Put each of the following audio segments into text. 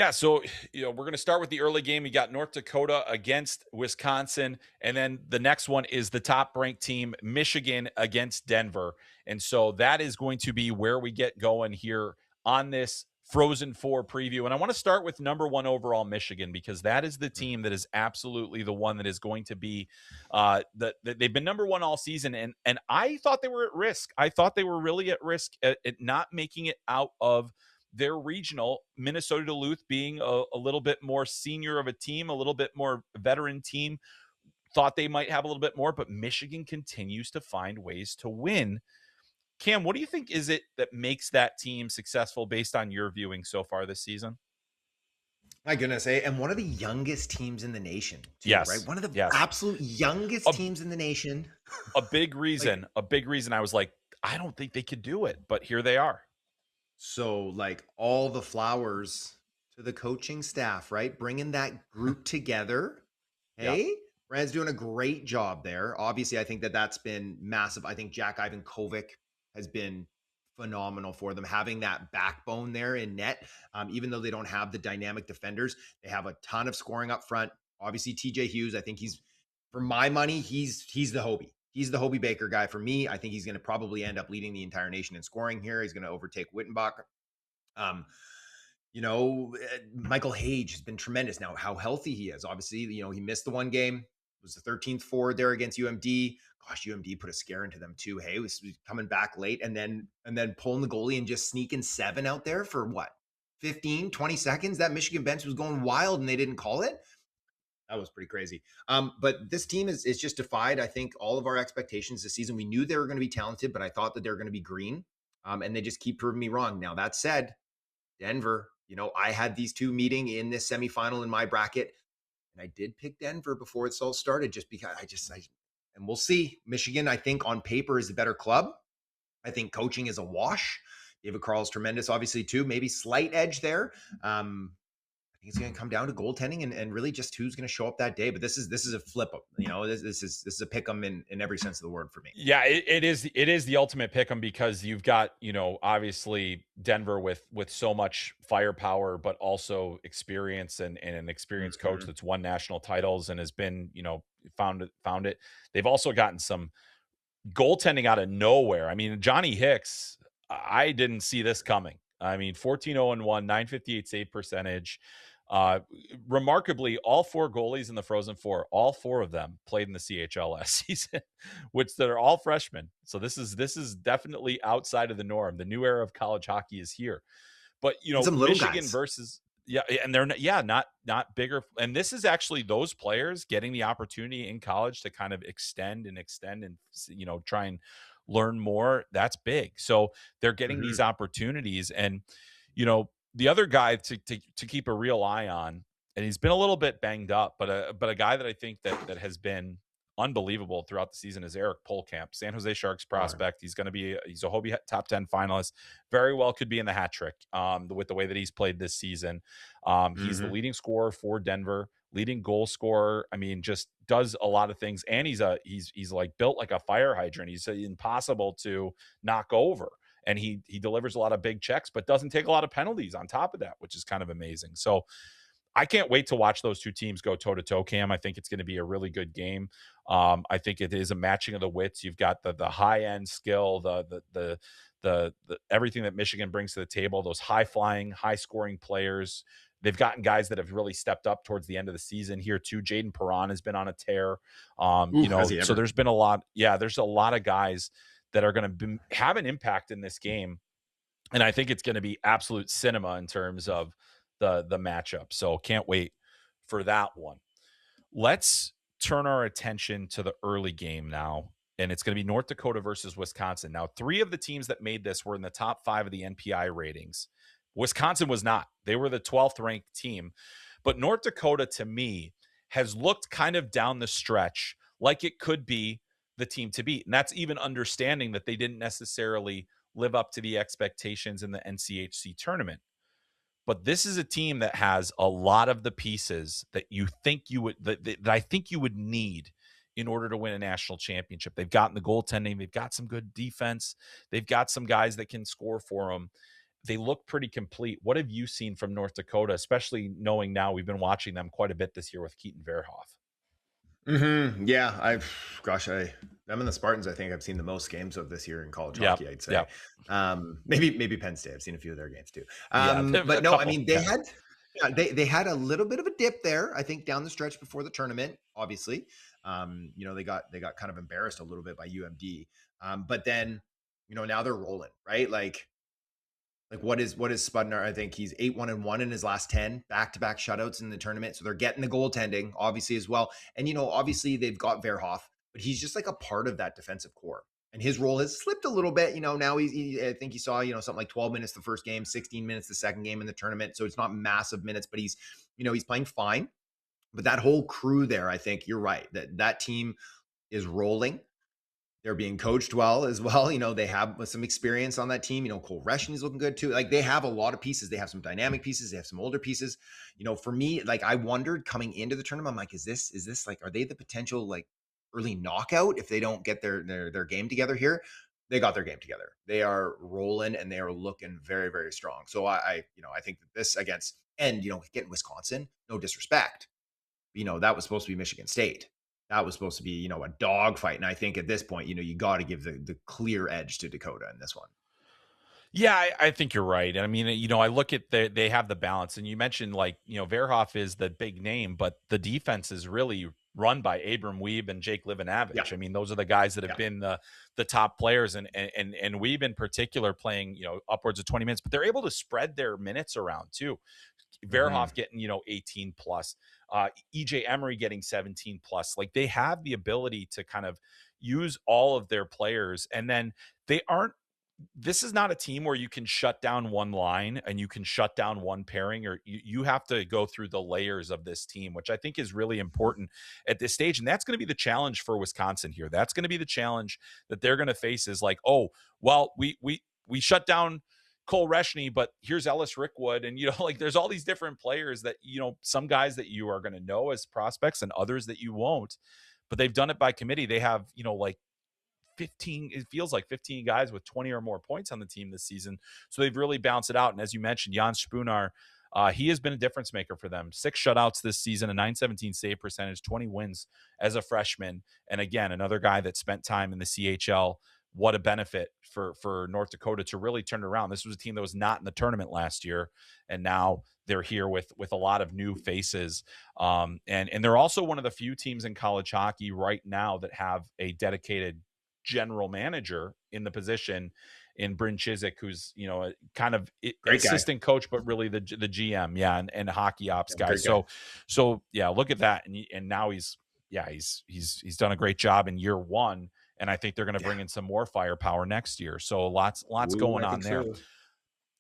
Yeah, so we're going to start with the early game. We got North Dakota against Wisconsin, and then the next one is the top-ranked team, Michigan against Denver. And so that is going to be where we get going here on this Frozen Four preview. And I want to start with number one overall Michigan, because that is the team that is absolutely the one that is going to be they've been number one all season, and I thought they were at risk. I thought they were really at risk at not making it out of their regional. Minnesota Duluth being a little bit more senior of a team, a little bit more veteran team, thought they might have a little bit more, but Michigan continues to find ways to win. Cam, what do you think is it that makes that team successful based on your viewing so far this season? My goodness, and one of the youngest teams in the nation, too, right? Yes. One of the Yes. absolute youngest A, teams in the nation. a big Like, reason, I was like, I don't think they could do it, but here they are. so, like, all the flowers to the coaching staff, right? Bringing that group together. Yeah. Hey, Rand's doing a great job there. Obviously, I think that's been massive. I think Jack Ivan-Kovic has been phenomenal for them, having that backbone there in net. Even though they don't have the dynamic defenders, they have a ton of scoring up front. Obviously, TJ Hughes, I think for my money, he's the Hobie. He's the Hobie Baker guy for me. I think he's going to probably end up leading the entire nation in scoring here. He's going to overtake Wittenbach. Um, Michael Hage has been tremendous. Now, how healthy he is. Obviously, he missed the one game. Was the 13th forward there against UMD. Gosh, UMD put a scare into them too. Hey, was coming back late and then pulling the goalie and just sneaking 7 out there for what? 15, 20 seconds. That Michigan bench was going wild and they didn't call it. That was pretty crazy. But this team is just defied, I think, all of our expectations this season. We knew they were going to be talented, but I thought that they were going to be green. And they just keep proving me wrong. Now, that said, Denver, I had these two meeting in this semifinal in my bracket, and I did pick Denver before it's all started just because and we'll see. Michigan, I think on paper is the better club. I think coaching is a wash. David Carl's tremendous, obviously, too. Maybe slight edge there. I think it's going to come down to goaltending and really just who's going to show up that day. But this is a flip up. This is a pick 'em in every sense of the word for me. Yeah, it is the ultimate pick 'em, because you've got, obviously Denver with so much firepower, but also experience and an experienced coach Mhm. that's won national titles and has been, found it. They've also gotten some goaltending out of nowhere. I mean, Johnny Hicks, I didn't see this coming. I mean, 14-0-1, 958 save percentage. Uh, Remarkably, all four goalies in the Frozen Four, all four of them played in the CHL last season, which they're all freshmen. So this is definitely outside of the norm. The new era of college hockey is here. But And some little Michigan guys. versus, yeah, and they're not bigger. And this is actually those players getting the opportunity in college to kind of extend and try and learn more. That's big. So they're getting these Mhm. opportunities, and the other guy to keep a real eye on, and he's been a little bit banged up, but a guy that I think that has been unbelievable throughout the season is Eric Polkamp, San Jose Sharks Darn. prospect. He's a Hobie top 10 finalist. Very well could be in the hat trick with the way that he's played this season. He's the Mhm. leading scorer for Denver, leading goal scorer. I mean, just does a lot of things, and he's like built like a fire hydrant. He's impossible to knock over, and he delivers a lot of big checks, but doesn't take a lot of penalties on top of that, which is kind of amazing. So I can't wait to watch those two teams go toe to toe, Cam. I think it's going to be a really good game. I think it is a matching of the wits. You've got the high end skill, the everything that Michigan brings to the table. Those high flying, high scoring players. They've gotten guys that have really stepped up towards the end of the season here too. Jaden Perron has been on a tear. Ooh, has he So ever? there's been a lot. Yeah, there's a lot of guys that are going to have an impact in this game, and I think it's going to be absolute cinema in terms of the matchup. So can't wait for that one. Let's turn our attention to the early game now, and it's going to be North Dakota versus Wisconsin. Now, 3 of the teams that made this were in the top 5 of the NPI ratings. Wisconsin was not. They were the 12th ranked team. But North Dakota, to me, has looked kind of down the stretch like it could be the team to beat. And that's even understanding that they didn't necessarily live up to the expectations in the NCHC tournament. But this is a team that has a lot of the pieces that you think you would that I think you would need in order to win a national championship. They've gotten the goaltending, they've got some good defense, they've got some guys that can score for them. they look pretty complete. What have you seen from North Dakota, especially knowing now we've been watching them quite a bit this year with Katon Verhoff? Yeah, I them and the Spartans, I think I've seen the most games of this year in college Yep. hockey, I'd say. Yep. Maybe Penn State. I've seen a few of their games too. Yeah. But A no, I couple. mean Yeah. they had a little bit of a dip there, I think, down the stretch before the tournament, obviously. They got kind of embarrassed a little bit by UMD. But then, now they're rolling, right? Like what is Spudner? I think he's 8-1-1 in his last 10 back-to-back shutouts in the tournament. So they're getting the goaltending, obviously, as well. And obviously they've got Verhoff, but he's just like a part of that defensive core. And his role has slipped a little bit. Now I think he saw, something like 12 minutes the first game, 16 minutes the second game in the tournament. So it's not massive minutes, but he's playing fine. But that whole crew there, I think you're right. That team is rolling. They're being coached well as well. They have some experience on that team. Cole Reshin is looking good too. Like they have a lot of pieces. They have some dynamic pieces. They have some older pieces. For me, like I wondered coming into the tournament, I'm like, is this like, are they the potential like early knockout if they don't get their game together here? They got their game together. They are rolling and they are looking very, very strong. So I think that this against and getting Wisconsin, no disrespect. That was supposed to be Michigan State. That was supposed to be, a dogfight. And I think at this point, you got to give the clear edge to Dakota in this one. Yeah, I think you're right. And I mean, I look at they have the balance, and you mentioned like Verhoff is the big name, but the defense is really run by Abram Weeb and Jake Yeah. Livanavich. I mean, those are the guys that have Yeah. been the top players, and Weeb in particular playing upwards of 20 minutes, but they're able to spread their minutes around too. Mhm. Verhoff getting 18 plus, EJ Emery getting 17 plus. Like they have the ability to kind of use all of their players, and then they aren't this is not a team where you can shut down one line and you can shut down one pairing, or you have to go through the layers of this team, which I think is really important at this stage. And that's going to be the challenge for Wisconsin here. That's going to be the challenge that they're going to face is like, oh, well, we shut down Cole Reshney, but here's Ellis Rickwood. And, like there's all these different players that, some guys that you are going to know as prospects and others that you won't, but they've done it by committee. They have, like 15, it feels like 15 guys with 20 or more points on the team this season. So they've really bounced it out. And as you mentioned, Jan Spunar, he has been a difference maker for them. 6 shutouts this season, a 917 save percentage, 20 wins as a freshman. And again, another guy that spent time in the CHL. What a benefit for North Dakota to really turn it around. This was a team that was not in the tournament last year, and now they're here with a lot of new faces. And they're also one of the few teams in college hockey right now that have a dedicated general manager in the position in Bryn Chizik, who's kind of Great guy. assistant coach, but really the GM, yeah, and hockey ops Yeah, guy. great guy. So yeah, look at that, and now he's done a great job in year one, and I think they're going to Yeah. bring in some more firepower next year. So lots Ooh, going I on think there.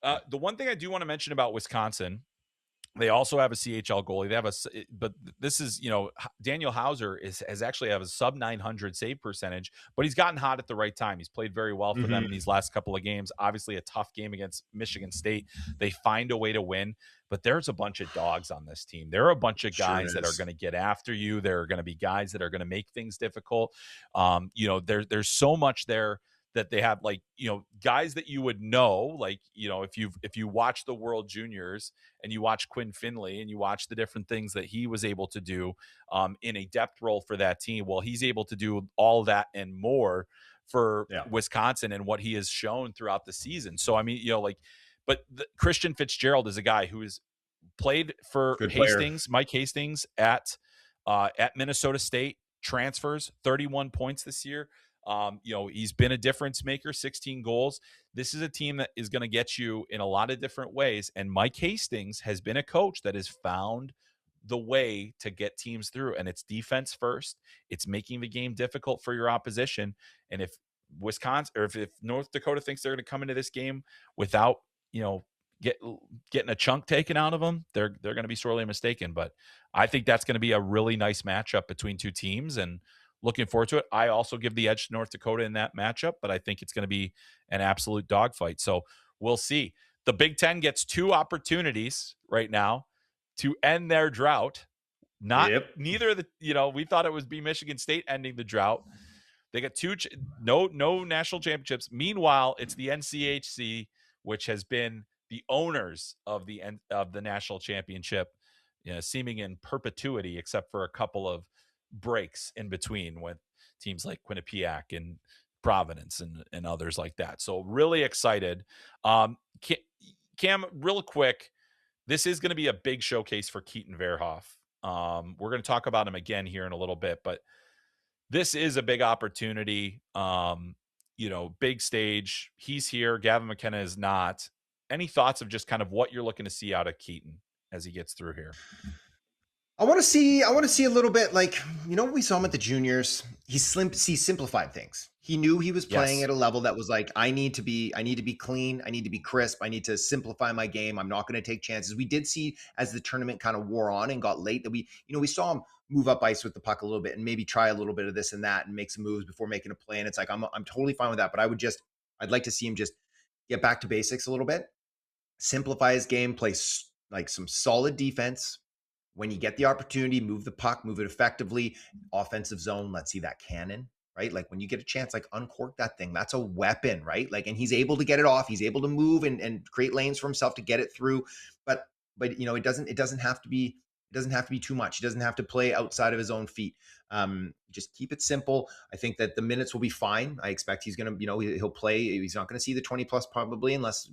so. The one thing I do want to mention about Wisconsin, they also have a CHL goalie. They have but this is, Daniel Hauser has actually have a sub 900 save percentage, but he's gotten hot at the right time. He's played very well for them in Mhm. these last couple of games. Obviously, a tough game against Michigan State. They find a way to win, but there's a bunch of dogs on this team. There are a bunch of Sure guys that are is. going to get after you. There are going to be guys that are going to make things difficult. There's so much there that they have, like, guys that you would know, like, if you watch the World Juniors and you watch Quinn Finley and you watch the different things that he was able to do in a depth role for that team, well, he's able to do all that and more for Yeah. Wisconsin and what he has shown throughout the season. So, I mean, but Christian Fitzgerald is a guy who has played for Good player. Mike Hastings at Minnesota State, transfers 31 points this year. He's been a difference maker, 16 goals. This is a team that is going to get you in a lot of different ways. And Mike Hastings has been a coach that has found the way to get teams through. And it's defense first. It's making the game difficult for your opposition. And if Wisconsin, or if North Dakota thinks they're going to come into this game without, getting a chunk taken out of them, they're going to be sorely mistaken. But I think that's going to be a really nice matchup between two teams, and looking forward to it. I also give the edge to North Dakota in that matchup, but I think it's going to be an absolute dogfight. So we'll see. The Big Ten gets 2 opportunities right now to end their drought. Not Yep. neither of the, we thought it was be Michigan State ending the drought. They got no national championships. Meanwhile, it's the NCHC, which has been the owners of the national championship, you know, seeming in perpetuity, except for a couple of breaks in between with teams like Quinnipiac and Providence and others like that. So really excited. Cam, real quick, this is going to be a big showcase for Katon Verhoff. We're going to talk about him again here in a little bit, but this is a big opportunity. Big stage. He's here. Gavin McKenna is not. Any thoughts of just kind of what you're looking to see out of Katon as he gets through here? I want to see a little bit like, we saw him at the juniors. He simplified things. He knew he was playing Yes. at a level that was like, I need to be clean. I need to be crisp. I need to simplify my game. I'm not going to take chances. We did see as the tournament kind of wore on and got late that we saw him move up ice with the puck a little bit and maybe try a little bit of this and that and make some moves before making a play. And it's like, I'm totally fine with that. But I'd like to see him just get back to basics a little bit, simplify his game, play like some solid defense. When you get the opportunity, move the puck, move it effectively. Offensive zone, let's see that cannon, right? Like when you get a chance, like uncork that thing. That's a weapon, right? Like, and he's able to get it off. He's able to move and create lanes for himself to get it through. But it doesn't have to be too much. He doesn't have to play outside of his own feet. Just keep it simple. I think that the minutes will be fine. I expect he's going to, he'll play. He's not going to see the 20 plus probably unless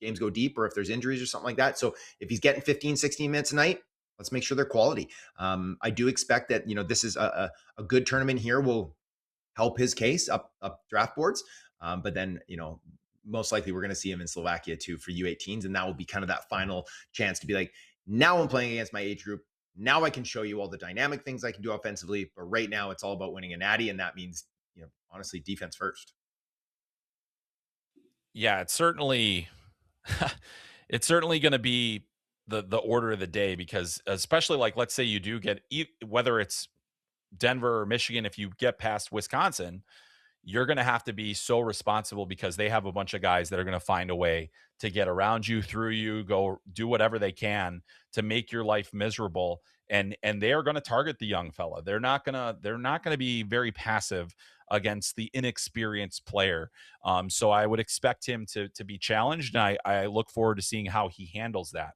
games go deep or if there's injuries or something like that. So if he's getting 15, 16 minutes a night, let's make sure they're quality. I do expect that, this is a good tournament here will help his case up draft boards. But then, most likely we're going to see him in Slovakia too for U18s. And that will be kind of that final chance to be like, now I'm playing against my age group. Now I can show you all the dynamic things I can do offensively. But right now it's all about winning a natty. And that means, honestly, defense first. Yeah, it's certainly going to be the order of the day, because especially like, let's say you do get, whether it's Denver or Michigan, if you get past Wisconsin, you're going to have to be so responsible because they have a bunch of guys that are going to find a way to get around you, through you, go do whatever they can to make your life miserable. And they are going to target the young fella. They're not going to be very passive against the inexperienced player. So I would expect him to be challenged, and I look forward to seeing how he handles that.